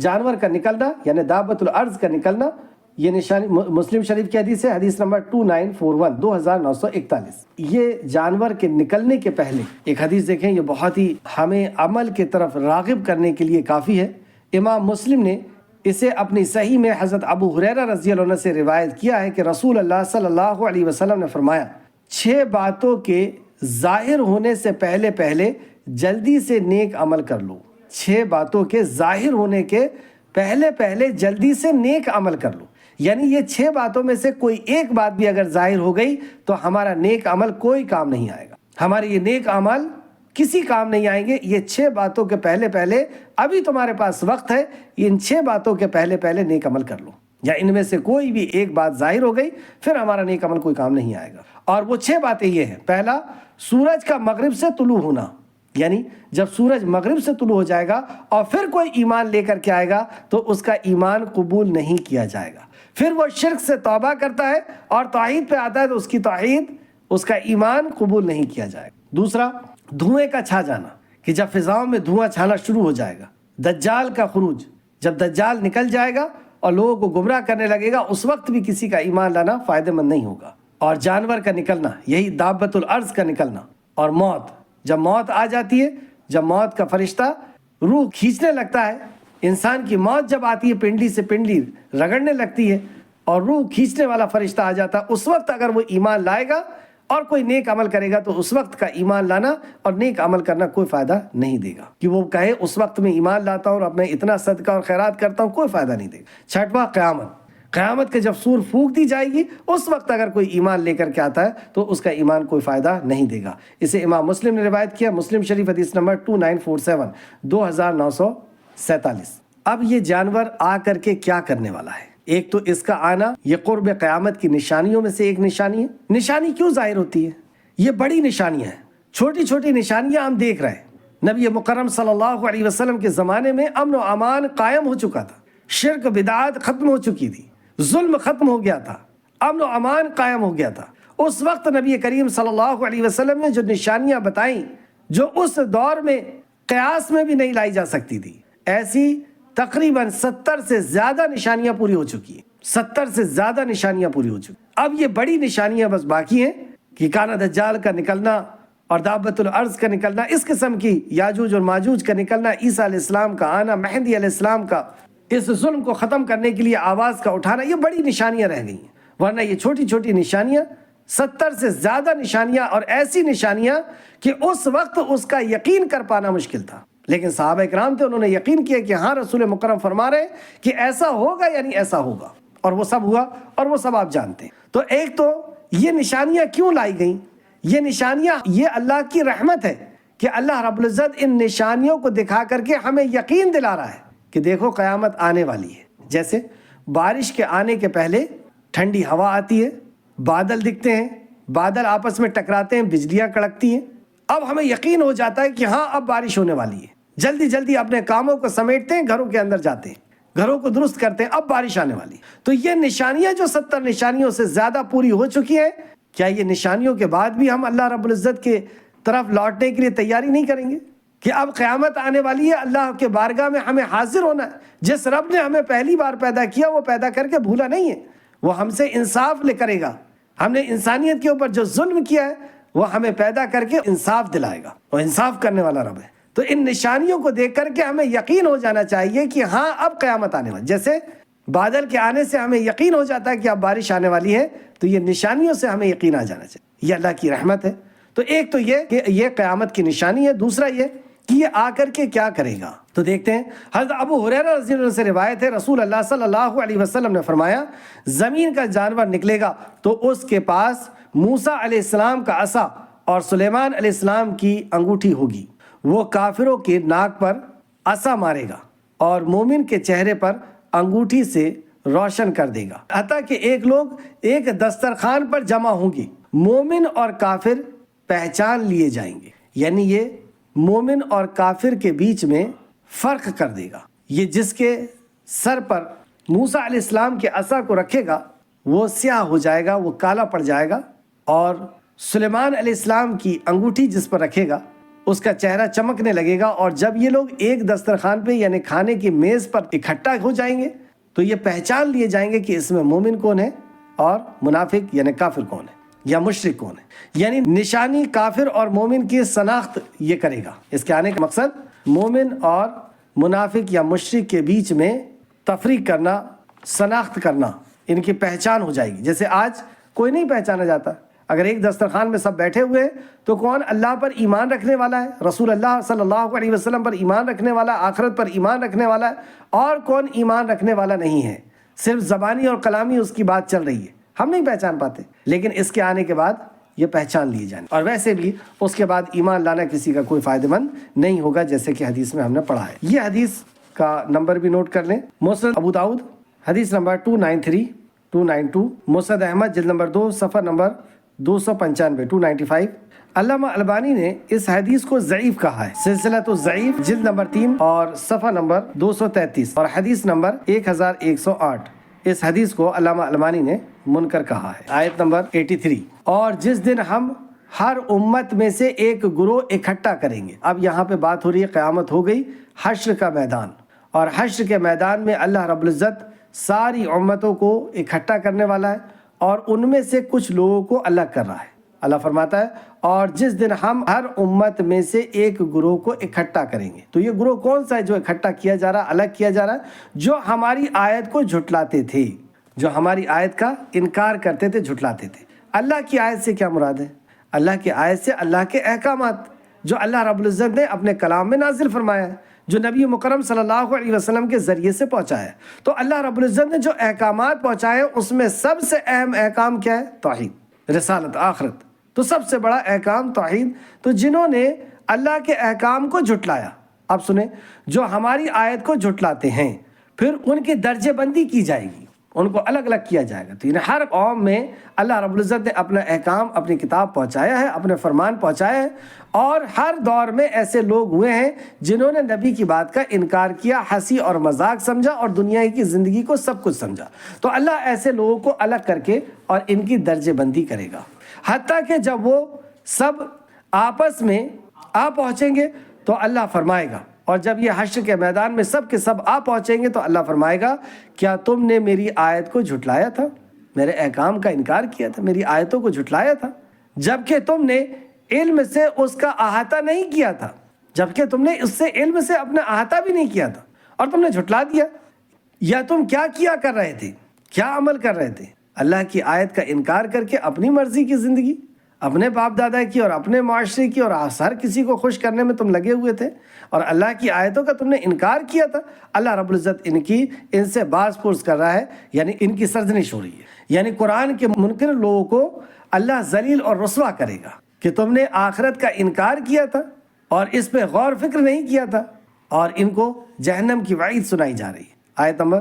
جانور کا نکلنا یعنی دابت الارض کا نکلنا، یہ نشانی مسلم شریف کی حدیث ہے، حدیث نمبر 2941، 2941. یہ جانور کے نکلنے کے پہلے ایک حدیث دیکھیں، یہ بہت ہی ہمیں عمل کی طرف راغب کرنے کے لیے کافی ہے. امام مسلم نے اسے اپنی صحیح میں حضرت ابو ہریرہ رضی اللہ عنہ سے روایت کیا ہے کہ رسول اللہ صلی اللہ علیہ وسلم نے فرمایا 6 باتوں کے ظاہر ہونے سے پہلے جلدی سے نیک عمل کر لو. 6 باتوں کے ظاہر ہونے کے پہلے جلدی سے نیک عمل کر لو. یعنی یہ 6 باتوں میں سے کوئی ایک بات بھی اگر ظاہر ہو گئی تو ہمارا نیک عمل کوئی کام نہیں آئے گا، ہمارے یہ نیک عمل کسی کام نہیں آئیں گے۔ یہ 6 باتوں کے پہلے ابھی تمہارے پاس وقت ہے، ان 6 باتوں کے پہلے نیک عمل کر لو، یا ان میں سے کوئی بھی ایک بات ظاہر ہو گئی پھر ہمارا نیک عمل کوئی کام نہیں آئے گا۔ اور وہ 6 باتیں یہ ہیں، پہلا، سورج کا مغرب سے طلوع ہونا، یعنی جب سورج مغرب سے طلوع ہو جائے گا اور پھر کوئی ایمان لے کر کے آئے گا تو اس کا ایمان قبول نہیں کیا جائے گا۔ پھر وہ شرک سے توبہ کرتا ہے اور توحید پہ آتا ہے تو اس کی توحید، اس کا ایمان قبول نہیں کیا جائے گا۔ دوسرا، دھوئیں کا چھا جانا، کہ جب فضاؤں میں دھواں چھانا شروع ہو جائے گا۔ دجال کا خروج، جب دجال نکل جائے گا اور لوگوں کو گمراہ کرنے لگے گا، اس وقت بھی کسی کا ایمان لانا فائدہ مند نہیں ہوگا۔ اور جانور کا نکلنا، یہی دابۃ الارض کا نکلنا۔ اور موت، جب موت آ جاتی ہے، جب موت کا فرشتہ روح کھینچنے لگتا ہے، انسان کی موت جب آتی ہے، پنڈلی سے پنڈلی رگڑنے لگتی ہے اور روح کھینچنے والا فرشتہ آ جاتا ہے، اس وقت اگر وہ ایمان لائے گا اور کوئی نیک عمل کرے گا تو اس وقت کا ایمان لانا اور نیک عمل کرنا کوئی فائدہ نہیں دے گا، کہ وہ کہے اس وقت میں ایمان لاتا ہوں اور اب میں اتنا صدقہ اور خیرات کرتا ہوں، کوئی فائدہ نہیں دے گا۔ چھٹواں، قیامت کے جب سور پھونک دی جائے گی، اس وقت اگر کوئی ایمان لے کر کے آتا ہے تو اس کا ایمان کوئی فائدہ نہیں دے گا۔ اسے امام مسلم نے روایت کیا، مسلم شریف حدیث نمبر 2947، 2947۔ اب یہ جانور آ کر کے کیا کرنے والا ہے؟ ایک تو اس کا آنا یہ قرب قیامت کی نشانیوں میں سے ایک نشانی ہے۔ نشانی کیوں ظاہر ہوتی ہے؟ یہ بڑی نشانیاں ہیں، چھوٹی چھوٹی نشانیاں ہم دیکھ رہے ہیں۔ نبی مکرم صلی اللہ علیہ وسلم کے زمانے میں امن و امان قائم ہو چکا تھا، شرک بدعات ختم ہو چکی تھی، ظلم ختم ہو گیا تھا، امن و امان قائم ہو گیا تھا۔ اس وقت نبی کریم صلی اللہ علیہ وسلم نے جو نشانیاں بتائیں، جو اس دور میں قیاس میں بھی نہیں لائی جا سکتی تھی، ایسی تقریباً 70 سے زیادہ نشانیاں پوری ہو چکی ہیں، 70 سے زیادہ نشانیاں پوری ہو چکی۔ اب یہ بڑی نشانیاں بس باقی ہیں کہ کانا دجال کا نکلنا اور دابۃ الارض کا نکلنا، اس قسم کی یاجوج اور ماجوج کا نکلنا، عیسیٰ علیہ السلام کا آنا، مہدی علیہ السلام کا اس ظلم کو ختم کرنے کے لیے آواز کا اٹھانا، یہ بڑی نشانیاں رہ گئی ہیں۔ ورنہ یہ چھوٹی چھوٹی نشانیاں، 70 سے زیادہ نشانیاں، اور ایسی نشانیاں کہ اس وقت اس کا یقین کر پانا مشکل تھا، لیکن صحابہ اکرام تھے، انہوں نے یقین کیا کہ ہاں رسول مکرم فرما رہے ہیں کہ ایسا ہوگا، یعنی ایسا ہوگا، اور وہ سب ہوا، اور وہ سب آپ جانتے ہیں۔ تو ایک تو یہ نشانیاں کیوں لائی گئیں؟ یہ نشانیاں، یہ اللہ کی رحمت ہے کہ اللہ رب العزت ان نشانیوں کو دکھا کر کے ہمیں یقین دلا رہا ہے کہ دیکھو قیامت آنے والی ہے۔ جیسے بارش کے آنے کے پہلے ٹھنڈی ہوا آتی ہے، بادل دکھتے ہیں، بادل آپس میں ٹکراتے ہیں، بجلیاں کڑکتی ہیں، اب ہمیں یقین ہو جاتا ہے کہ ہاں اب بارش ہونے والی ہے، جلدی جلدی اپنے کاموں کو سمیٹتے ہیں، گھروں کے اندر جاتے ہیں، گھروں کو درست کرتے ہیں، اب بارش آنے والی۔ تو یہ نشانیاں جو 70 نشانیوں سے زیادہ پوری ہو چکی ہیں، کیا یہ نشانیوں کے بعد بھی ہم اللہ رب العزت کے طرف لوٹنے کے لیے تیاری نہیں کریں گے کہ اب قیامت آنے والی ہے، اللہ کے بارگاہ میں ہمیں حاضر ہونا ہے؟ جس رب نے ہمیں پہلی بار پیدا کیا وہ پیدا کر کے بھولا نہیں ہے، وہ ہم سے انصاف لے کرے گا۔ ہم نے انسانیت کے اوپر جو ظلم کیا ہے وہ ہمیں پیدا کر کے انصاف دلائے گا، وہ انصاف کرنے والا رب ہے۔ تو ان نشانیوں کو دیکھ کر کے ہمیں یقین ہو جانا چاہیے کہ ہاں اب قیامت آنے والی، جیسے بادل کے آنے سے ہمیں یقین ہو جاتا ہے کہ اب بارش آنے والی ہے، تو یہ نشانیوں سے ہمیں یقین آ جانا چاہیے، یہ اللہ کی رحمت ہے۔ تو ایک تو یہ کہ یہ قیامت کی نشانی ہے، دوسرا یہ کہ یہ آ کر کے کیا کرے گا۔ تو دیکھتے ہیں، حضرت ابو ہریرہ رضی اللہ عنہ سے روایت ہے، رسول اللہ صلی اللہ علیہ وسلم نے فرمایا، زمین کا جانور نکلے گا تو اس کے پاس موسیٰ علیہ السلام کا عصا اور سلیمان علیہ السلام کی انگوٹھی ہوگی، وہ کافروں کے ناک پر عصا مارے گا اور مومن کے چہرے پر انگوٹھی سے روشن کر دے گا، حتیٰ کہ ایک لوگ ایک دسترخوان پر جمع ہوں گے، مومن اور کافر پہچان لیے جائیں گے، یعنی یہ مومن اور کافر کے بیچ میں فرق کر دے گا۔ یہ جس کے سر پر موسیٰ علیہ السلام کے عصا کو رکھے گا وہ سیاہ ہو جائے گا، وہ کالا پڑ جائے گا، اور سلیمان علیہ السلام کی انگوٹھی جس پر رکھے گا اس کا چہرہ چمکنے لگے گا۔ اور جب یہ لوگ ایک دسترخوان پہ یعنی کھانے کی میز پر اکٹھا ہو جائیں گے تو یہ پہچان لیے جائیں گے کہ اس میں مومن کون ہے اور منافق یعنی کافر کون ہے یا مشرک کون ہے۔ یعنی نشانی کافر اور مومن کی شناخت یہ کرے گا۔ اس کے آنے کا مقصد مومن اور منافق یا مشرک کے بیچ میں تفریق کرنا، شناخت کرنا، ان کی پہچان ہو جائے گی۔ جیسے آج کوئی نہیں پہچانا جاتا، اگر ایک دسترخوان میں سب بیٹھے ہوئے ہیں تو کون اللہ پر ایمان رکھنے والا ہے، رسول اللہ صلی اللہ علیہ وسلم پر ایمان رکھنے والا، آخرت پر ایمان رکھنے والا ہے، اور کون ایمان رکھنے والا نہیں ہے۔ صرف زبانی اور کلامی اس کی بات چل رہی ہے، ہم نہیں پہچان پاتے، لیکن اس کے آنے کے بعد یہ پہچان لیے جائیں۔ اور ویسے بھی اس کے بعد ایمان لانا کسی کا کوئی فائدہ مند نہیں ہوگا، جیسے کہ حدیث میں ہم نے پڑھا ہے۔ یہ حدیث کا نمبر بھی نوٹ کر لیں، مسند ابو داؤد حدیث نمبر 293 292، مسند احمد جلد نمبر 2 صفحہ نمبر 295 295۔ علامہ البانی نے اس حدیث کو ضعیف کہا ہے، سلسلۃ الضعیف جلد نمبر 3 اور صفحہ نمبر 233 اور حدیث نمبر 1108۔ اس حدیث کو علامہ البانی نے منکر کہا ہے۔ آیت نمبر 83، اور جس دن ہم ہر امت میں سے ایک گروہ اکٹھا کریں گے۔ اب یہاں پہ بات ہو رہی ہے، قیامت ہو گئی، حشر کا میدان، اور حشر کے میدان میں اللہ رب العزت ساری امتوں کو اکٹھا کرنے والا ہے، اور ان میں سے کچھ لوگوں کو الگ کر رہا ہے۔ اللہ فرماتا ہے، اور جس دن ہم ہر امت میں سے ایک گروہ کو اکٹھا کریں گے۔ تو یہ گروہ کون سا ہے جو اکٹھا کیا جا رہا ہے، الگ کیا جا رہا ہے؟ جو ہماری آیت کو جھٹلاتے تھے، جو ہماری آیت کا انکار کرتے تھے، جھٹلاتے تھے۔ اللہ کی آیت سے کیا مراد ہے؟ اللہ کی آیت سے اللہ کے احکامات جو اللہ رب العزت نے اپنے کلام میں نازل فرمایا ہے، جو نبی مکرم صلی اللہ علیہ وسلم کے ذریعے سے پہنچایا ہے۔ تو اللہ رب العزت نے جو احکامات پہنچائے اس میں سب سے اہم احکام کیا ہے؟ توحید، رسالت، آخرت۔ تو سب سے بڑا احکام توحید۔ تو جنہوں نے اللہ کے احکام کو جھٹلایا، اب سنیں، جو ہماری آیت کو جھٹلاتے ہیں، پھر ان کی درجہ بندی کی جائے گی، ان کو الگ الگ کیا جائے گا۔ تو یعنی ہر قوم میں اللہ رب العزت نے اپنا احکام، اپنی کتاب پہنچایا ہے، اپنے فرمان پہنچایا ہے، اور ہر دور میں ایسے لوگ ہوئے ہیں جنہوں نے نبی کی بات کا انکار کیا، ہنسی اور مذاق سمجھا، اور دنیا کی زندگی کو سب کچھ سمجھا۔ تو اللہ ایسے لوگوں کو الگ کر کے اور ان کی درجہ بندی کرے گا، حتیٰ کہ جب وہ سب آپس میں آ پہنچیں گے تو اللہ فرمائے گا، اور جب یہ حشر کے میدان میں سب کے سب آ پہنچیں گے تو اللہ فرمائے گا، کیا تم نے میری آیت کو جھٹلایا تھا، میرے احکام کا انکار کیا تھا، میری آیتوں کو جھٹلایا تھا، جبکہ تم نے علم سے اس کا احاطہ نہیں کیا تھا، جبکہ تم نے اس سے علم سے اپنا احاطہ بھی نہیں کیا تھا، اور تم نے جھٹلا دیا؟ یا تم کیا کر رہے تھے، کیا عمل کر رہے تھے؟ اللہ کی آیت کا انکار کر کے اپنی مرضی کی زندگی، اپنے باپ دادا کی اور اپنے معاشرے کی اور ہر کسی کو خوش کرنے میں تم لگے ہوئے تھے، اور اللہ کی آیتوں کا تم نے انکار کیا تھا۔ اللہ رب العزت ان سے باز پرس کر رہا ہے، یعنی ان کی سرزنش ہو رہی ہے، یعنی قرآن کے منکر لوگوں کو اللہ ذلیل اور رسوا کرے گا کہ تم نے آخرت کا انکار کیا تھا اور اس پہ غور فکر نہیں کیا تھا، اور ان کو جہنم کی وعید سنائی جا رہی ہے۔ آیت نمبر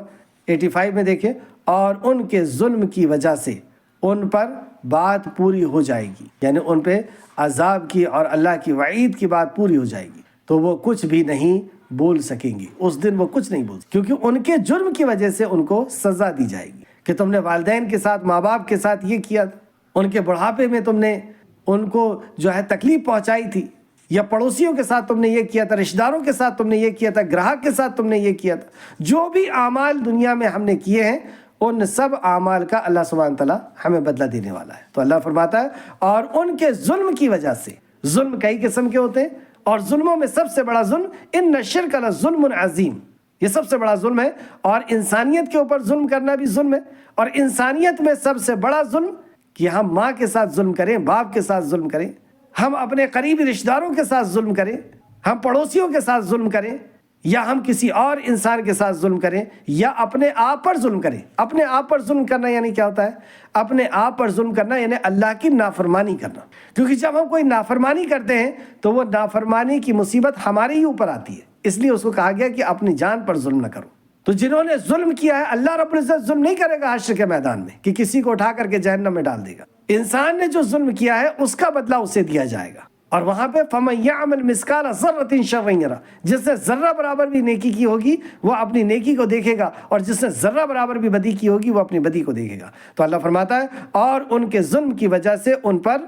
85 میں دیکھیں، اور ان کے ظلم کی وجہ سے ان پر بات پوری ہو جائے گی، یعنی ان پہ عذاب کی اور اللہ کی وعید کی بات پوری ہو جائے گی، تو وہ کچھ بھی نہیں بول سکیں گی۔ اس دن وہ کچھ نہیں بول سکیں، کیونکہ ان کے جرم کی وجہ سے ان کو سزا دی جائے گی کہ تم نے والدین کے ساتھ، ماں باپ کے ساتھ یہ کیا تھا، ان کے بڑھاپے میں تم نے ان کو جو ہے تکلیف پہنچائی تھی، یا پڑوسیوں کے ساتھ تم نے یہ کیا تھا، رشتہ داروں کے ساتھ تم نے یہ کیا تھا، گراہک کے ساتھ تم نے یہ کیا تھا۔ جو بھی اعمال دنیا میں ہم نے کیے ہیں ان سب اعمال کا اللہ سبحانہ تعالیٰ ہمیں بدلہ دینے والا ہے۔ تو اللہ فرماتا ہے، اور ان کے ظلم کی وجہ سے، ظلم کئی قسم کے ہوتے ہیں، اور ظلموں میں سب سے بڑا ظلم ان الشرک لظلم عظیم، یہ سب سے بڑا ظلم ہے، اور انسانیت کے اوپر ظلم کرنا بھی ظلم ہے، اور انسانیت میں سب سے بڑا ظلم کہ ہم ماں کے ساتھ ظلم کریں، باپ کے ساتھ ظلم کریں، ہم اپنے قریبی رشتہ داروں کے ساتھ ظلم کریں، ہم پڑوسیوں کے ساتھ ظلم کریں، یا ہم کسی اور انسان کے ساتھ ظلم کریں، یا اپنے آپ پر ظلم کریں۔ اپنے آپ پر ظلم کرنا یعنی کیا ہوتا ہے؟ اپنے آپ پر ظلم کرنا یعنی اللہ کی نافرمانی کرنا، کیونکہ جب ہم کوئی نافرمانی کرتے ہیں تو وہ نافرمانی کی مصیبت ہمارے ہی اوپر آتی ہے، اس لیے اس کو کہا گیا کہ اپنی جان پر ظلم نہ کرو۔ تو جنہوں نے ظلم کیا ہے، اللہ رب العزت ظلم نہیں کرے گا حشر کے میدان میں کہ کسی کو اٹھا کر کے جہنم میں ڈال دے گا۔ انسان نے جو ظلم کیا ہے اس کا بدلہ اسے دیا جائے گا، اور وہاں پہ فَمَن يَعْمَلْ مِثْقَالَ ذَرَّةٍ شَرًّا يَرَهُ، جس نے ذرہ برابر بھی نیکی کی ہوگی وہ اپنی نیکی کو دیکھے گا، اور جس نے ذرہ برابر بھی بدی کی ہوگی وہ اپنی بدی کو دیکھے گا۔ تو اللہ فرماتا ہے، اور ان کے ظلم کی وجہ سے ان پر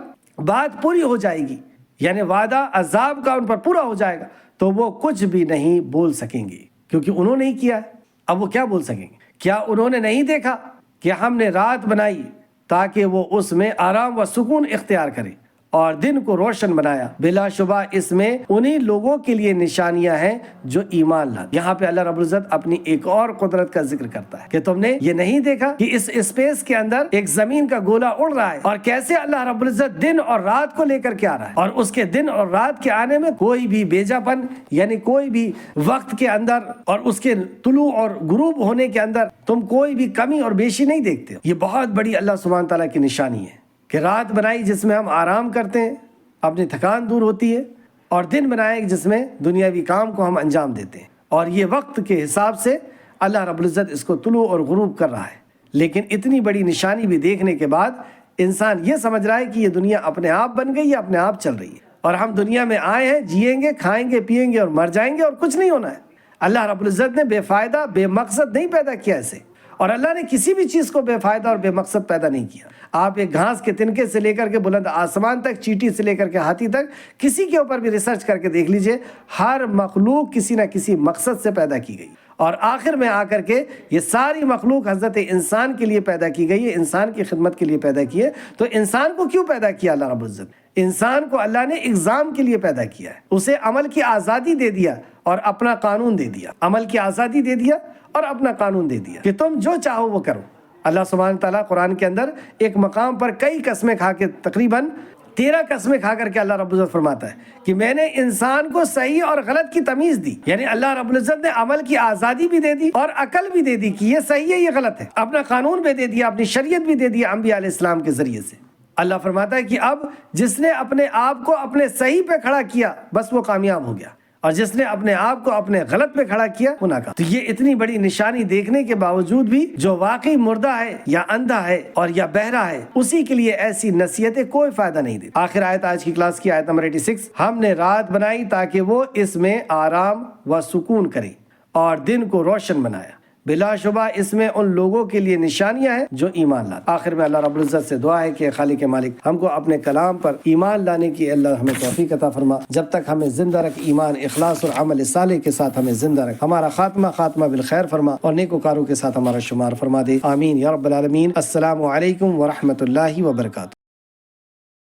بات پوری ہو جائے گی، یعنی وعدہ عذاب کا ان پر پورا ہو جائے گا، تو وہ کچھ بھی نہیں بول سکیں گے، کیونکہ انہوں نے ہی کیا ہے۔ اب وہ کیا بول سکیں گے؟ کیا انہوں نے نہیں دیکھا کہ ہم نے رات بنائی تاکہ وہ اس میں آرام و سکون اختیار کرے، اور دن کو روشن بنایا، بلا شبہ اس میں انہی لوگوں کے لیے نشانیاں ہیں جو ایمان لاتے۔ یہاں پہ اللہ رب العزت اپنی ایک اور قدرت کا ذکر کرتا ہے کہ تم نے یہ نہیں دیکھا کہ اس اسپیس کے اندر ایک زمین کا گولا اڑ رہا ہے اور کیسے اللہ رب العزت دن اور رات کو لے کر کے آ رہا ہے، اور اس کے دن اور رات کے آنے میں کوئی بھی بیجا پن یعنی کوئی بھی وقت کے اندر اور اس کے طلوع اور غروب ہونے کے اندر تم کوئی بھی کمی اور بیشی نہیں دیکھتے ہو۔ یہ بہت بڑی اللہ سبحانہ تعالیٰ کی نشانی ہے کہ رات بنائی جس میں ہم آرام کرتے ہیں، اپنی تھکان دور ہوتی ہے، اور دن بنائے جس میں دنیاوی کام کو ہم انجام دیتے ہیں، اور یہ وقت کے حساب سے اللہ رب العزت اس کو طلوع اور غروب کر رہا ہے۔ لیکن اتنی بڑی نشانی بھی دیکھنے کے بعد انسان یہ سمجھ رہا ہے کہ یہ دنیا اپنے آپ بن گئی ہے، اپنے آپ چل رہی ہے، اور ہم دنیا میں آئے ہیں، جئیں گے، کھائیں گے، پیئیں گے اور مر جائیں گے، اور کچھ نہیں ہونا ہے۔ اللہ رب العزت نے بے فائدہ بے مقصد نہیں پیدا کیا اسے، اور اللہ نے کسی بھی چیز کو بے فائدہ اور بے مقصد پیدا نہیں کیا۔ آپ ایک گھاس کے تنکے سے لے کر کے بلند آسمان تک، چیٹی سے لے کر کے ہاتھی تک، کسی کے اوپر بھی ریسرچ کر کے دیکھ لیجئے، ہر مخلوق کسی نہ کسی مقصد سے پیدا کی گئی، اور آخر میں آ کر کے یہ ساری مخلوق حضرت انسان کے لیے پیدا کی گئی ہے، انسان کی خدمت کے لیے پیدا کی ہے۔ تو انسان کو کیوں پیدا کیا اللہ رب العزت؟ انسان کو اللہ نے ایگزام کے لیے پیدا کیا ہے، اسے عمل کی آزادی دے دیا اور اپنا قانون دے دیا، عمل کی آزادی دے دیا اور اپنا قانون دے دیا کہ تم جو چاہو وہ کرو۔ اللہ سبحانہ تعالیٰ قرآن کے اندر ایک مقام پر کئی قسمیں کھا کے، تقریباً 13 قسمیں کھا کر کے اللہ رب العزت فرماتا ہے کہ میں نے انسان کو صحیح اور غلط کی تمیز دی، یعنی اللہ رب العزت نے عمل کی آزادی بھی دے دی اور عقل بھی دے دی کہ یہ صحیح ہے، یہ غلط ہے، اپنا قانون بھی دے دیا، اپنی شریعت بھی دے دیا انبیاء علیہ السلام کے ذریعے سے۔ اللہ فرماتا ہے کہ اب جس نے اپنے آپ کو اپنے صحیح پہ کھڑا کیا بس وہ کامیاب ہو گیا، اور جس نے اپنے آپ کو اپنے غلط پہ کھڑا کیا وہ ناکام۔ تو یہ اتنی بڑی نشانی دیکھنے کے باوجود بھی جو واقعی مردہ ہے یا اندھا ہے اور یا بہرا ہے، اسی کے لیے ایسی نصیحتیں کوئی فائدہ نہیں دیتی۔ آخر آیت آج کی کلاس کی آیت نمبر 86، ہم نے رات بنائی تاکہ وہ اس میں آرام و سکون کرے، اور دن کو روشن بنایا، بلا شبہ اس میں ان لوگوں کے لیے نشانیاں ہیں جو ایمان لاتے۔ آخر میں اللہ رب العزت سے دعا ہے کہ خالق مالک ہم کو اپنے کلام پر ایمان لانے کی اللہ ہمیں توفیق عطا فرما، جب تک ہمیں زندہ رکھ، ایمان، اخلاص اور عمل صالح کے ساتھ ہمیں زندہ رکھ، ہمارا خاتمہ بالخیر فرما، اور نیکوکاروں کے ساتھ ہمارا شمار فرما دے، آمین یا رب العالمین۔ السلام علیکم ورحمۃ اللہ وبرکاتہ۔